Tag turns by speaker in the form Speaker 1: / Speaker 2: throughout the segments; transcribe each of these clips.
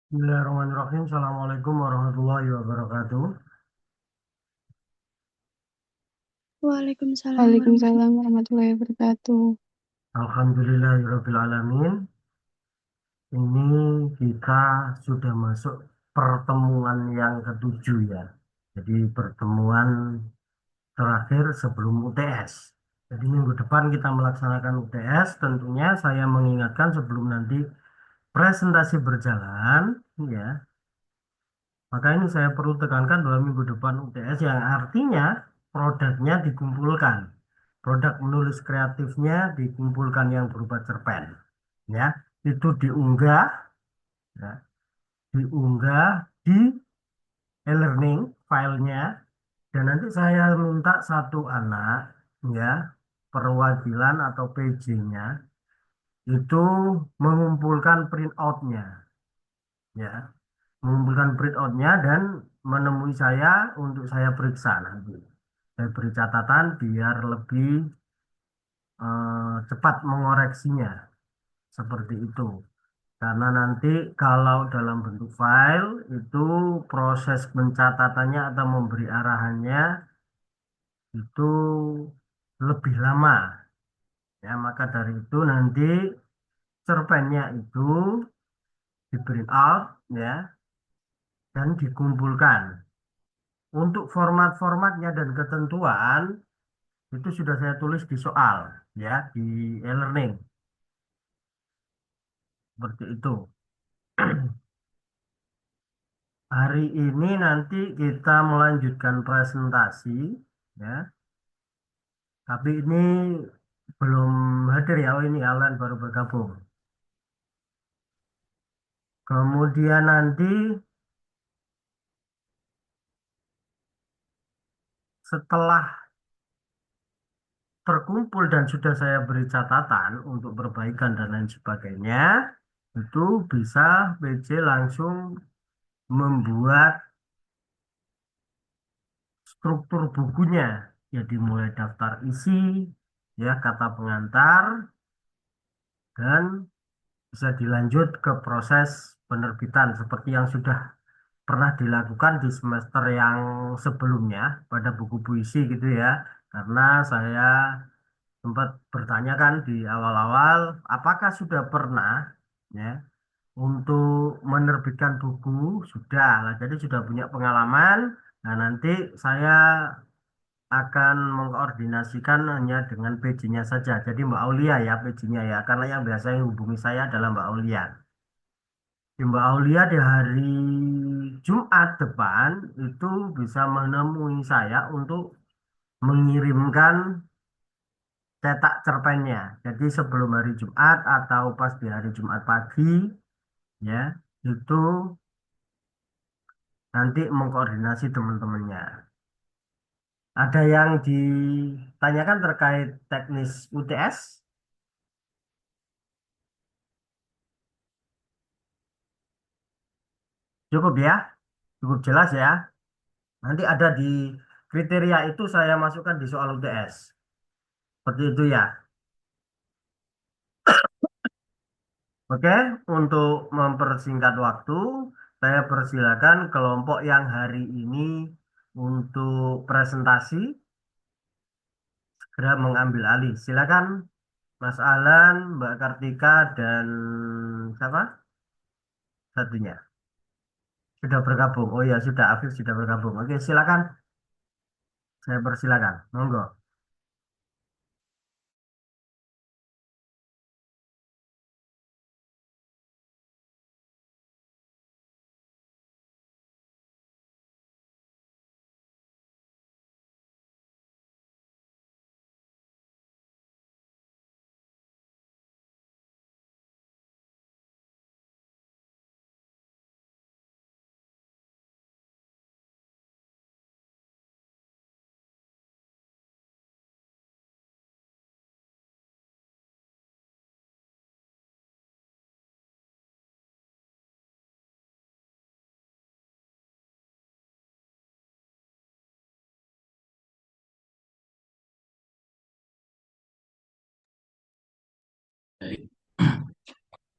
Speaker 1: Bismillahirrahmanirrahim. Assalamualaikum warahmatullahi wabarakatuh.
Speaker 2: Waalaikumsalam warahmatullahi
Speaker 3: Waalaikumsalam warahmatullahi wabarakatuh.
Speaker 1: Alhamdulillahirrahmanirrahim. Ini kita sudah masuk pertemuan yang ketujuh ya. Jadi pertemuan terakhir sebelum UTS. Jadi minggu depan kita melaksanakan UTS. Tentunya saya mengingatkan sebelum nanti presentasi berjalan ya. Maka ini saya perlu tekankan bahwa minggu depan UTS yang artinya produknya dikumpulkan. Produk menulis kreatifnya dikumpulkan yang berupa cerpen. Ya, itu diunggah, ya, diunggah di e-learning filenya dan nanti saya minta satu anak ya perwakilan atau PJ-nya itu mengumpulkan print out-nya ya mengumpulkan print out-nya dan menemui saya untuk saya periksa nanti. Saya beri catatan biar lebih cepat mengoreksinya seperti itu. Karena nanti kalau dalam bentuk file itu proses pencatatannya atau memberi arahannya itu lebih lama. Ya, maka dari itu nanti cerpennya itu di print out ya dan dikumpulkan. Untuk format-formatnya dan ketentuan itu sudah saya tulis di soal ya di e-learning seperti itu. Hari ini nanti kita melanjutkan presentasi ya. Tapi ini belum hadir ya. Oh ini Alan baru bergabung. Kemudian nanti setelah terkumpul dan sudah saya beri catatan untuk perbaikan dan lain sebagainya, itu bisa PJ langsung membuat struktur bukunya. Jadi mulai daftar isi, ya kata pengantar, dan bisa dilanjut ke proses penerbitan seperti yang sudah pernah dilakukan di semester yang sebelumnya pada buku puisi gitu ya. Karena saya sempat bertanyakan di awal-awal, apakah sudah pernah ya untuk menerbitkan buku? Sudah lah, jadi sudah punya pengalaman. Nah, nanti saya akan mengkoordinasikan hanya dengan PJ-nya saja. Jadi Mbak Aulia ya PJ-nya ya, karena yang biasanya hubungi saya adalah Mbak Aulia. Di Mbak Aulia di hari Jumat depan itu bisa menemui saya untuk mengirimkan cetak cerpennya. Jadi sebelum hari Jumat atau pas di hari Jumat pagi ya, itu nanti mengkoordinasi teman-temannya. Ada yang ditanyakan terkait teknis UTS? Cukup ya, cukup jelas ya. Nanti ada di kriteria itu saya masukkan di soal UTS. Seperti itu ya. Oke, untuk mempersingkat waktu, saya persilakan kelompok yang hari ini untuk presentasi segera mengambil alih. Silakan Mas Alan, Mbak Kartika, dan siapa? Satunya. Sudah bergabung. Oh ya, sudah Afif sudah bergabung. Oke, silakan. Saya persilakan. Monggo.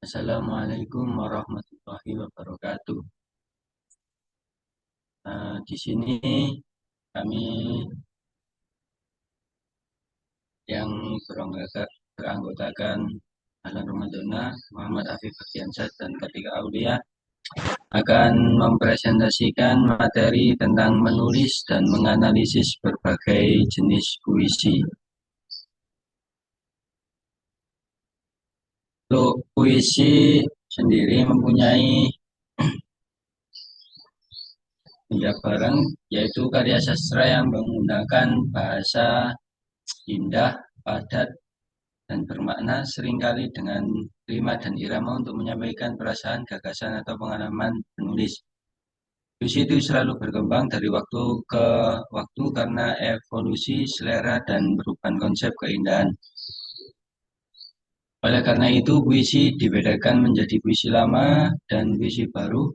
Speaker 2: Assalamualaikum warahmatullahi wabarakatuh. Di sini kami yang beranggotakan Alan Ramadana, Muhammad Afif Ardiansah dan Ketika Aulia akan mempresentasikan materi tentang menulis dan menganalisis berbagai jenis puisi. Untuk puisi sendiri mempunyai penjabaran, yaitu karya sastra yang menggunakan bahasa indah, padat, dan bermakna seringkali dengan rima dan irama untuk menyampaikan perasaan, gagasan, atau pengalaman penulis. Puisi itu selalu berkembang dari waktu ke waktu karena evolusi selera dan perubahan konsep keindahan. Oleh karena itu, puisi dibedakan menjadi puisi lama dan puisi baru.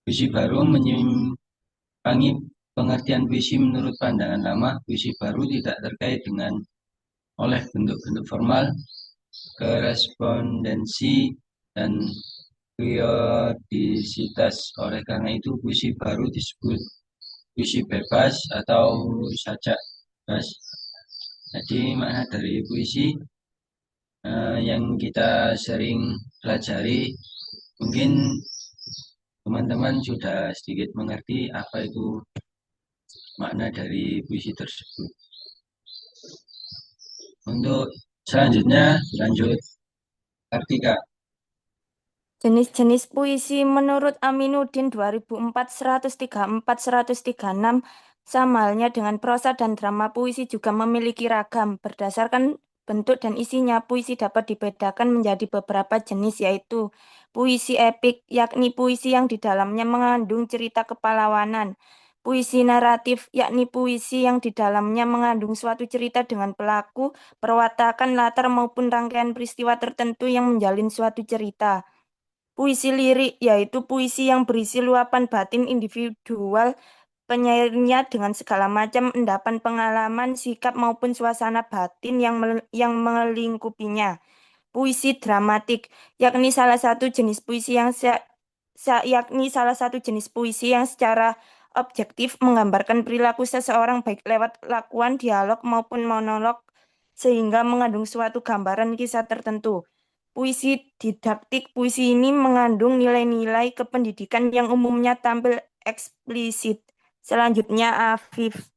Speaker 2: Puisi baru menyimpangi pengertian puisi menurut pandangan lama. Puisi baru tidak terkait dengan oleh bentuk-bentuk formal, korespondensi, dan periodisitas. Oleh karena itu, puisi baru disebut puisi bebas atau sajak bebas. Jadi makna dari puisi yang kita sering pelajari, mungkin teman-teman sudah sedikit mengerti apa itu makna dari puisi tersebut. Untuk selanjutnya, lanjut Kartika.
Speaker 3: Jenis-jenis puisi menurut Aminuddin 2004 134 136 sama halnya dengan prosa dan drama puisi juga memiliki ragam. Berdasarkan bentuk dan isinya, puisi dapat dibedakan menjadi beberapa jenis yaitu puisi epik, yakni puisi yang di dalamnya mengandung cerita kepahlawanan. Puisi naratif, yakni puisi yang di dalamnya mengandung suatu cerita dengan pelaku, perwatakan latar maupun rangkaian peristiwa tertentu yang menjalin suatu cerita. Puisi lirik yaitu puisi yang berisi luapan batin individual penyairnya dengan segala macam endapan pengalaman, sikap maupun suasana batin yang melingkupinya. Puisi dramatik yakni salah satu jenis puisi yakni salah satu jenis puisi yang secara objektif menggambarkan perilaku seseorang baik lewat lakuan, dialog maupun monolog sehingga mengandung suatu gambaran kisah tertentu. Puisi didaktik, puisi ini mengandung nilai-nilai kependidikan yang umumnya tampil eksplisit. Selanjutnya, Afif.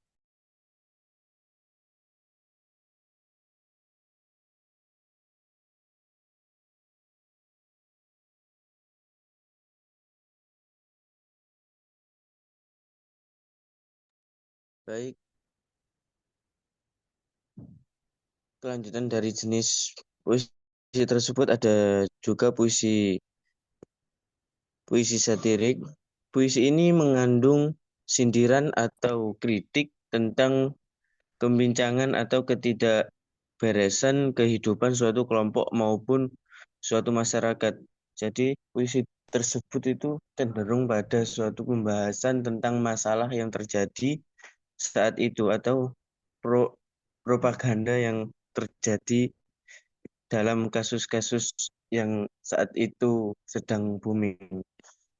Speaker 4: Baik, kelanjutan dari jenis puisi tersebut ada juga puisi satirik. Puisi ini mengandung sindiran atau kritik tentang kebincangan atau ketidakberesan kehidupan suatu kelompok maupun suatu masyarakat. Jadi puisi tersebut itu cenderung pada suatu pembahasan tentang masalah yang terjadi saat itu atau pro- propaganda yang terjadi dalam kasus-kasus yang saat itu sedang booming.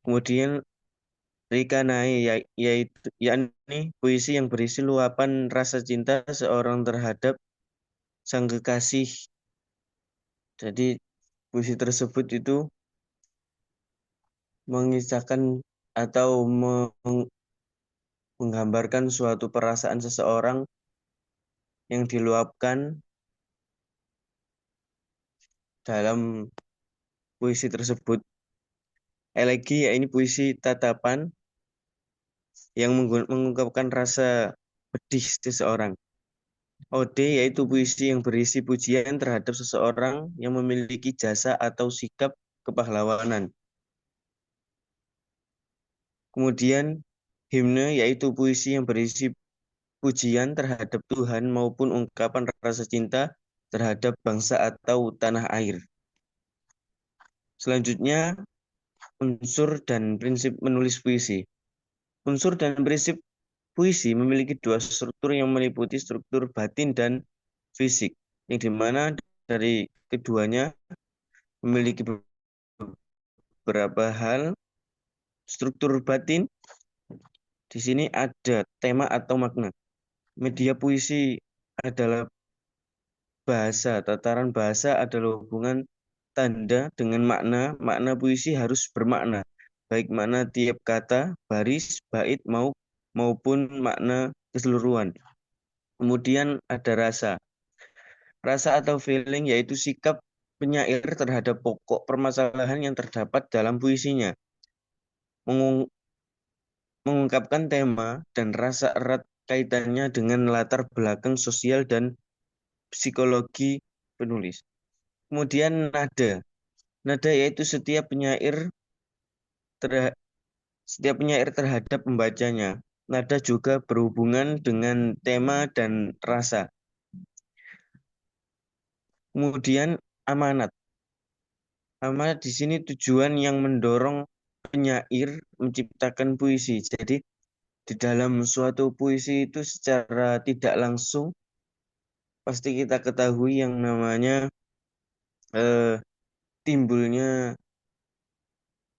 Speaker 4: Kemudian Rika Nai yaitu yakni puisi yang berisi luapan rasa cinta seorang terhadap sang kekasih. Jadi puisi tersebut itu mengisahkan atau menggambarkan suatu perasaan seseorang yang diluapkan dalam puisi tersebut. Elegi yakni puisi tatapan yang mengungkapkan rasa pedih seseorang. Ode yaitu puisi yang berisi pujian terhadap seseorang yang memiliki jasa atau sikap kepahlawanan. Kemudian himne yaitu puisi yang berisi pujian terhadap Tuhan maupun ungkapan rasa cinta terhadap bangsa atau tanah air. Selanjutnya, unsur dan prinsip menulis puisi. Unsur dan prinsip puisi memiliki dua struktur yang meliputi struktur batin dan fisik, yang dimana dari keduanya memiliki beberapa hal. Struktur batin, di sini ada tema atau makna. Media puisi adalah bahasa, tataran bahasa adalah hubungan tanda dengan makna. Makna puisi harus bermakna, baik makna tiap kata, baris, bait, maupun makna keseluruhan. Kemudian ada rasa. Rasa atau feeling yaitu sikap penyair terhadap pokok permasalahan yang terdapat dalam puisinya. Mengungkapkan tema dan rasa erat kaitannya dengan latar belakang sosial dan psikologi penulis. Kemudian nada. Nada yaitu setiap penyair terhadap pembacanya. Nada juga berhubungan dengan tema dan rasa. Kemudian amanat. Amanat di sini tujuan yang mendorong penyair menciptakan puisi. Jadi di dalam suatu puisi itu secara tidak langsung pasti kita ketahui yang namanya timbulnya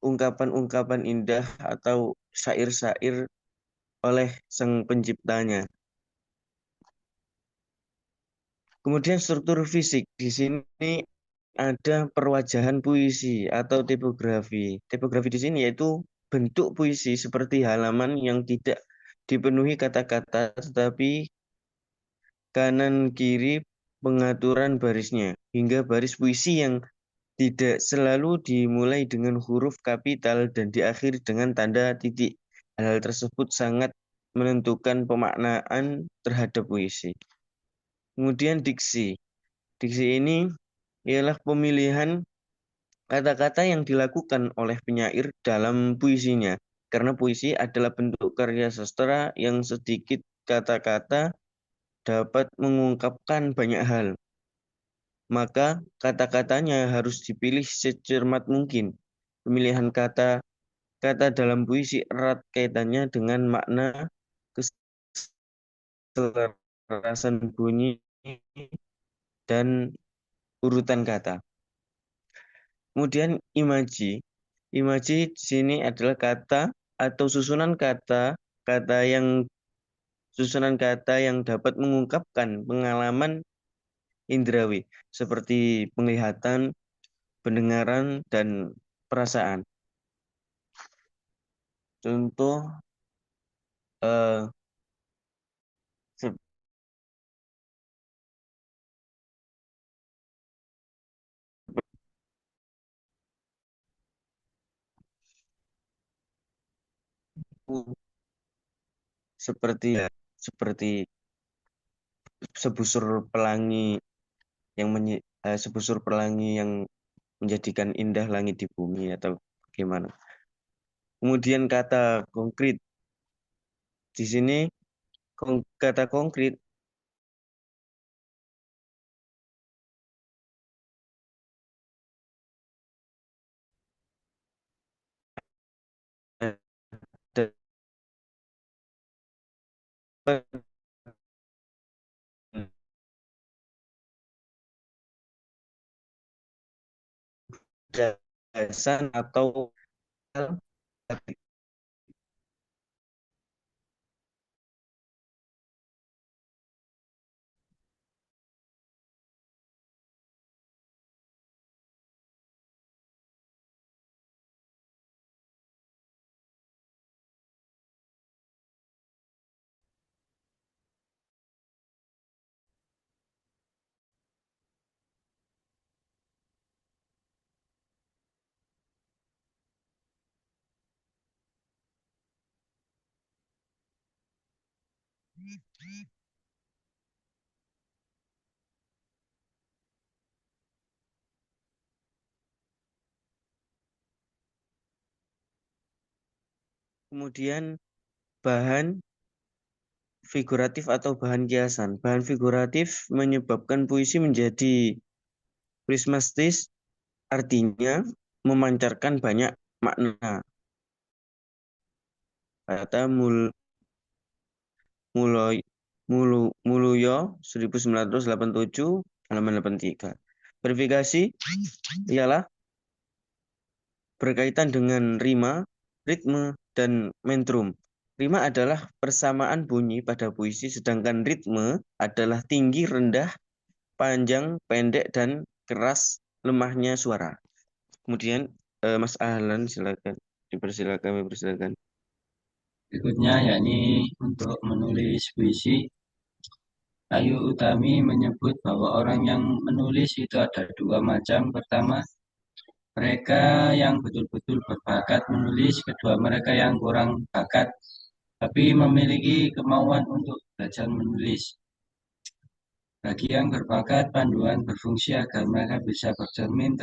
Speaker 4: ungkapan-ungkapan indah atau syair-syair oleh sang penciptanya. Kemudian struktur fisik. Di sini ada perwajahan puisi atau tipografi. Tipografi di sini yaitu bentuk puisi seperti halaman yang tidak dipenuhi kata-kata tetapi kanan kiri pengaturan barisnya hingga baris puisi yang tidak selalu dimulai dengan huruf kapital dan diakhiri dengan tanda titik. Hal tersebut sangat menentukan pemaknaan terhadap puisi. Kemudian diksi. Diksi ini ialah pemilihan kata-kata yang dilakukan oleh penyair dalam puisinya. Karena puisi adalah bentuk karya sastra yang sedikit kata-kata dapat mengungkapkan banyak hal. Maka kata-katanya harus dipilih secermat mungkin. Pemilihan kata dalam puisi erat kaitannya dengan makna, keselarasan bunyi, dan urutan kata. Kemudian imaji. Imaji di sini adalah kata atau susunan kata yang dapat mengungkapkan pengalaman indrawi seperti penglihatan, pendengaran, dan perasaan. Contoh seperti sebusur pelangi yang menjadikan indah langit di bumi atau bagaimana. Kemudian kata konkret. Di sini kata konkret gagasan atau kemudian bahan figuratif atau bahan kiasan. Bahan figuratif menyebabkan puisi menjadi prismatis, artinya memancarkan banyak makna. Kata Muluyo 1987 halaman 83. Verifikasi ialah berkaitan dengan rima, ritme, dan metrum. Rima adalah persamaan bunyi pada puisi, sedangkan ritme adalah tinggi, rendah, panjang, pendek, dan keras lemahnya suara. Kemudian Mas Ahlan silakan dipersilakan.
Speaker 2: Berikutnya yakni untuk menulis puisi, Ayu Utami menyebut bahwa orang yang menulis itu ada dua macam. Pertama, mereka yang betul-betul berbakat menulis. Kedua, mereka yang kurang bakat tapi memiliki kemauan untuk belajar menulis. Bagi yang berbakat, panduan berfungsi agar mereka bisa bercermin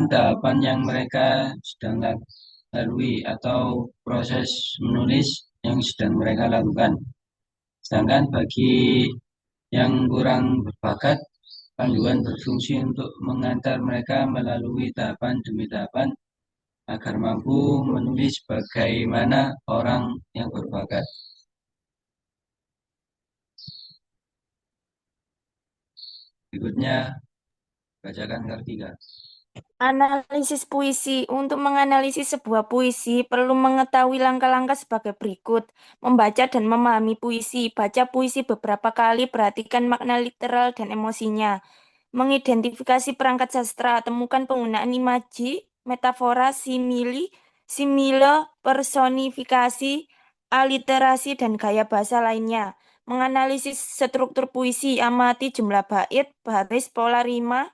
Speaker 2: tahapan yang mereka sedang lalui atau proses menulis yang sedang mereka lakukan. Sedangkan bagi yang kurang berbakat, panduan berfungsi untuk mengantar mereka melalui tahapan demi tahapan agar mampu menulis bagaimana orang yang berbakat. Berikutnya, bacakan Kartika.
Speaker 3: Analisis puisi. Untuk menganalisis sebuah puisi, perlu mengetahui langkah-langkah sebagai berikut. Membaca dan memahami puisi. Baca puisi beberapa kali, perhatikan makna literal dan emosinya. Mengidentifikasi perangkat sastra, temukan penggunaan imaji, metafora, simile, personifikasi, aliterasi, dan gaya bahasa lainnya. Menganalisis struktur puisi, amati jumlah bait, baris, pola rima,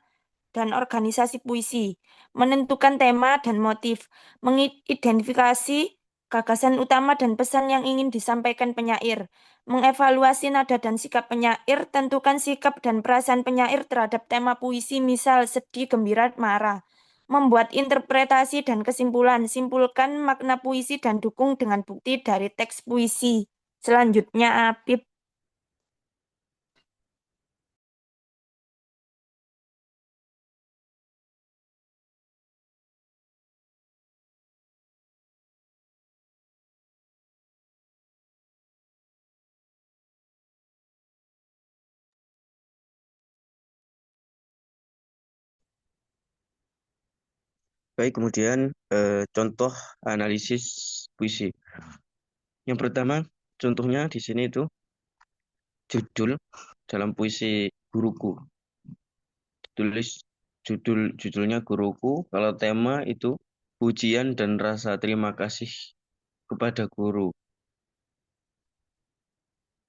Speaker 3: dan organisasi puisi, menentukan tema dan motif, mengidentifikasi gagasan utama dan pesan yang ingin disampaikan penyair, mengevaluasi nada dan sikap penyair, tentukan sikap dan perasaan penyair terhadap tema puisi, misal sedih, gembira, marah, membuat interpretasi dan kesimpulan, simpulkan makna puisi dan dukung dengan bukti dari teks puisi. Selanjutnya, Apip.
Speaker 4: Baik, kemudian contoh analisis puisi. Yang pertama, contohnya di sini itu judul dalam puisi Guruku. Tulis judulnya Guruku. Kalau tema itu pujian dan rasa terima kasih kepada guru.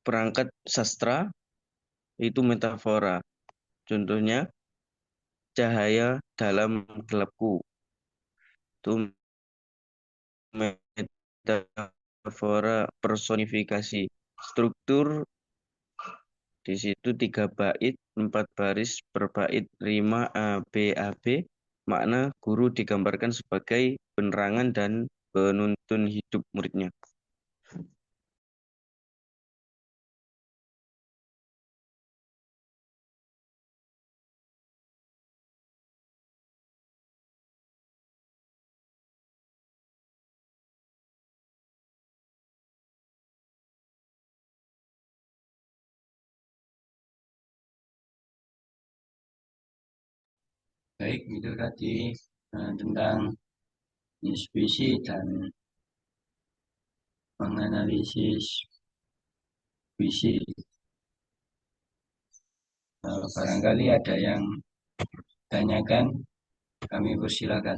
Speaker 4: Perangkat sastra itu metafora. Contohnya cahaya dalam gelapku. Itu metafora personifikasi. Struktur di situ 3 bait, 4 baris per bait, rima A, B, A, B. Makna guru digambarkan sebagai penerangan dan penuntun hidup muridnya.
Speaker 2: Baik, itu tadi tentang puisi dan menganalisis puisi. Barangkali ada yang tanyakan, kami persilakan.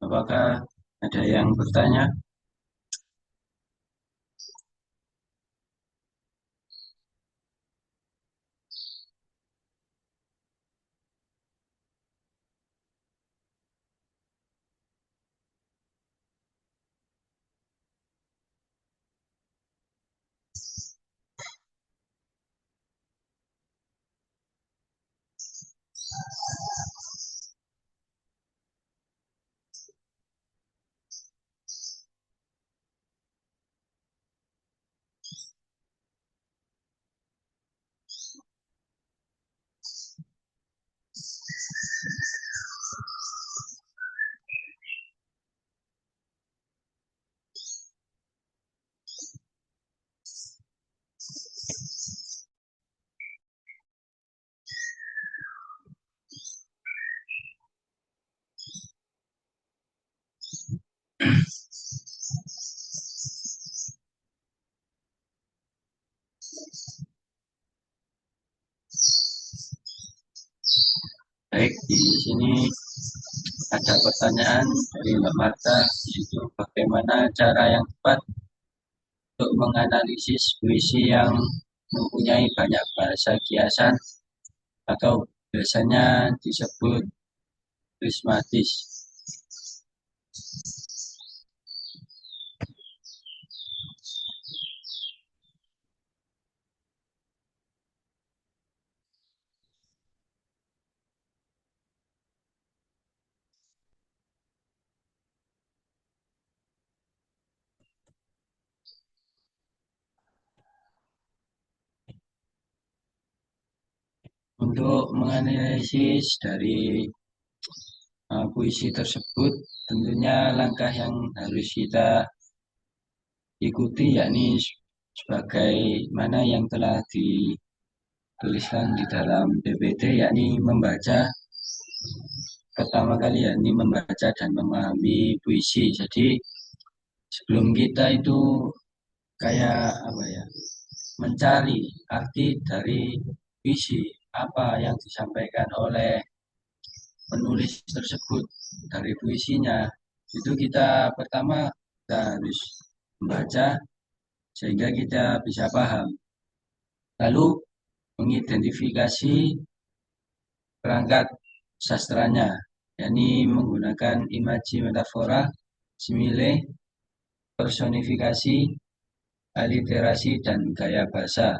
Speaker 2: Apakah ada yang bertanya? Baik, di sini ada pertanyaan dari Mbak Marta, yaitu bagaimana cara yang tepat untuk menganalisis puisi yang mempunyai banyak bahasa kiasan atau biasanya disebut prismatis. Untuk menganalisis dari puisi tersebut, tentunya langkah yang harus kita ikuti yakni sebagaimana yang telah dituliskan di dalam PPT, yakni membaca pertama kali, yakni membaca dan memahami puisi. Jadi sebelum kita itu kayak apa ya, mencari arti dari puisi, apa yang disampaikan oleh penulis tersebut dari puisinya, itu kita pertama kita harus membaca sehingga kita bisa paham. Lalu mengidentifikasi perangkat sastranya, yakni menggunakan imaji, metafora, simile, personifikasi, aliterasi, dan gaya bahasa.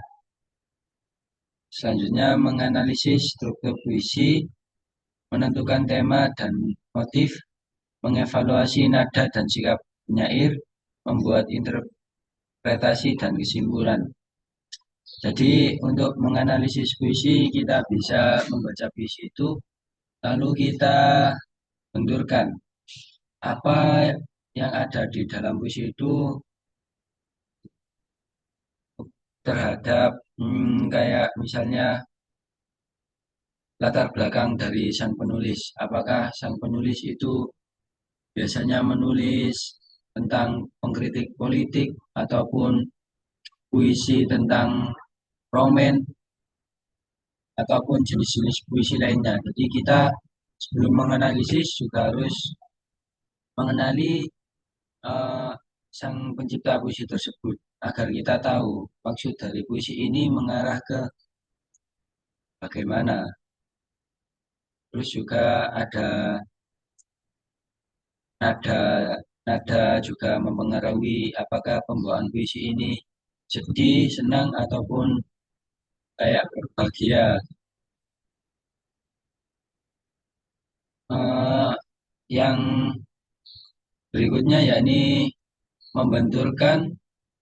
Speaker 2: Selanjutnya menganalisis struktur puisi, menentukan tema dan motif, mengevaluasi nada dan sikap penyair, membuat interpretasi dan kesimpulan. Jadi untuk menganalisis puisi, kita bisa membaca puisi itu, lalu kita benturkan apa yang ada di dalam puisi itu terhadap kayak misalnya latar belakang dari sang penulis. Apakah sang penulis itu biasanya menulis tentang pengkritik politik ataupun puisi tentang roman ataupun jenis-jenis puisi lainnya. Jadi kita sebelum menganalisis juga harus mengenali eh, sang pencipta puisi tersebut agar kita tahu maksud dari puisi ini mengarah ke bagaimana. Terus juga ada nada, nada juga mempengaruhi apakah pembawaan puisi ini sedih, senang ataupun kayak berbahagia. Eh, yang berikutnya yakni membenturkan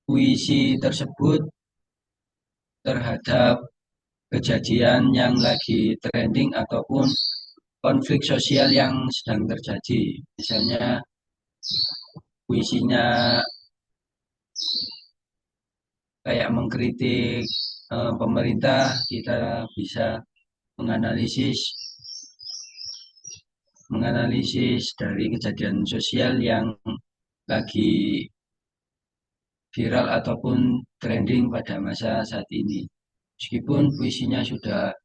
Speaker 2: puisi tersebut terhadap kejadian yang lagi trending ataupun konflik sosial yang sedang terjadi. Misalnya puisinya kayak mengkritik pemerintah, kita bisa menganalisis menganalisis dari kejadian sosial yang lagi viral ataupun trending pada masa saat ini. Meskipun puisinya sudah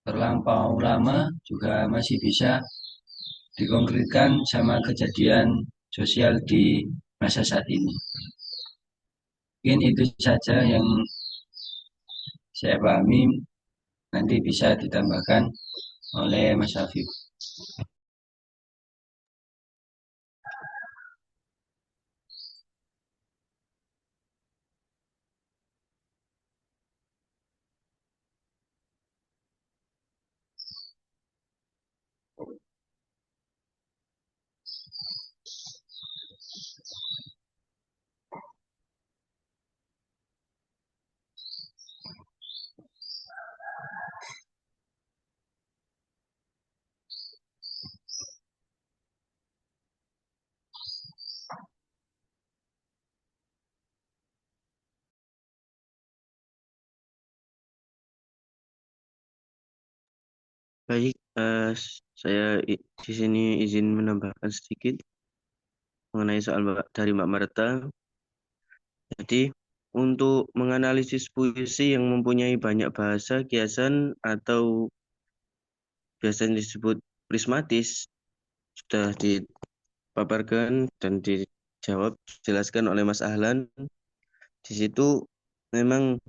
Speaker 2: terlampau lama, juga masih bisa dikonkretkan sama kejadian sosial di masa saat ini. Mungkin itu saja yang saya pahami, nanti bisa ditambahkan oleh Mas Afif.
Speaker 4: Baik, saya di sini izin menambahkan sedikit mengenai soal dari Mbak Marta. Jadi, untuk menganalisis puisi yang mempunyai banyak bahasa, kiasan, atau biasanya disebut prismatis, sudah dipaparkan dan dijawab, dijelaskan oleh Mas Ahlan. Di situ memang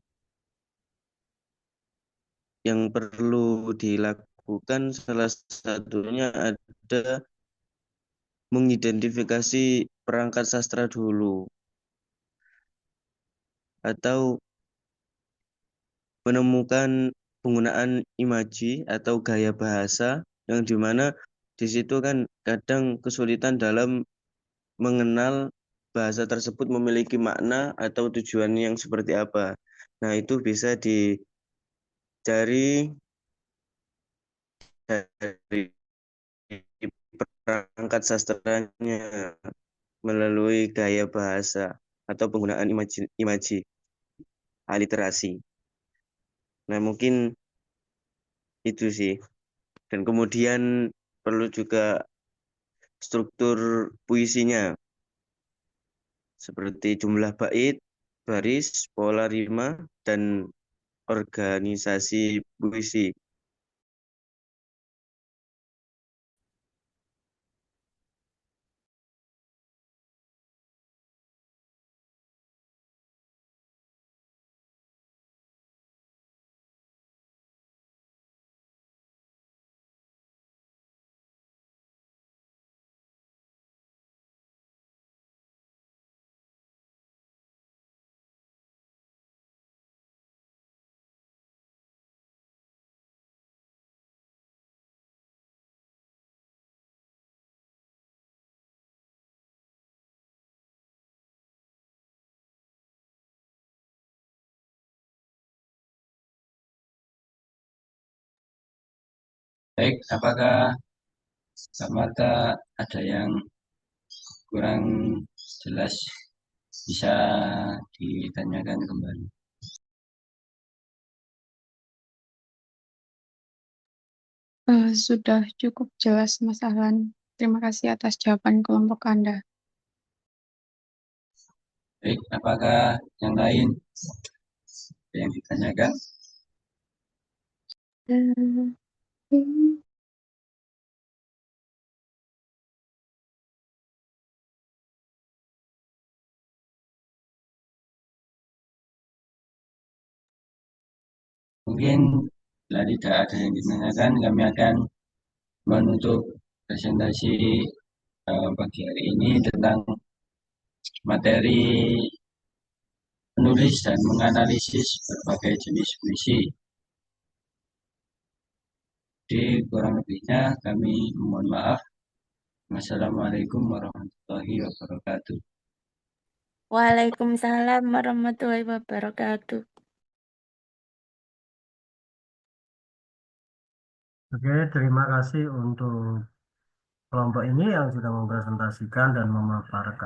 Speaker 4: yang perlu dilakukan salah satunya ada mengidentifikasi perangkat sastra dulu, atau menemukan penggunaan imaji atau gaya bahasa yang dimana di situ kan kadang kesulitan dalam mengenal bahasa tersebut memiliki makna atau tujuan yang seperti apa. Nah, itu bisa dicari dari perangkat sastranya melalui gaya bahasa atau penggunaan imaji aliterasi. Nah, mungkin itu sih. Dan kemudian perlu juga struktur puisinya, seperti jumlah bait, baris, pola rima, dan organisasi puisi.
Speaker 2: Baik, apakah Mbak Marta ada yang kurang jelas, bisa ditanyakan kembali?
Speaker 5: Sudah cukup jelas, Mas Ahlan. Terima kasih atas jawaban kelompok Anda.
Speaker 2: Baik, apakah yang lain ada yang ditanyakan?
Speaker 5: Hmm,
Speaker 2: Mungkin bila tidak ada yang ditanyakan, kami akan menutup presentasi pagi hari ini tentang materi menulis dan menganalisis berbagai jenis puisi. Jadi kurang lebihnya kami mohon maaf. Wassalamualaikum warahmatullahi wabarakatuh.
Speaker 3: Waalaikumsalam warahmatullahi wabarakatuh.
Speaker 1: Oke, terima kasih untuk kelompok ini yang sudah mempresentasikan dan memaparkan.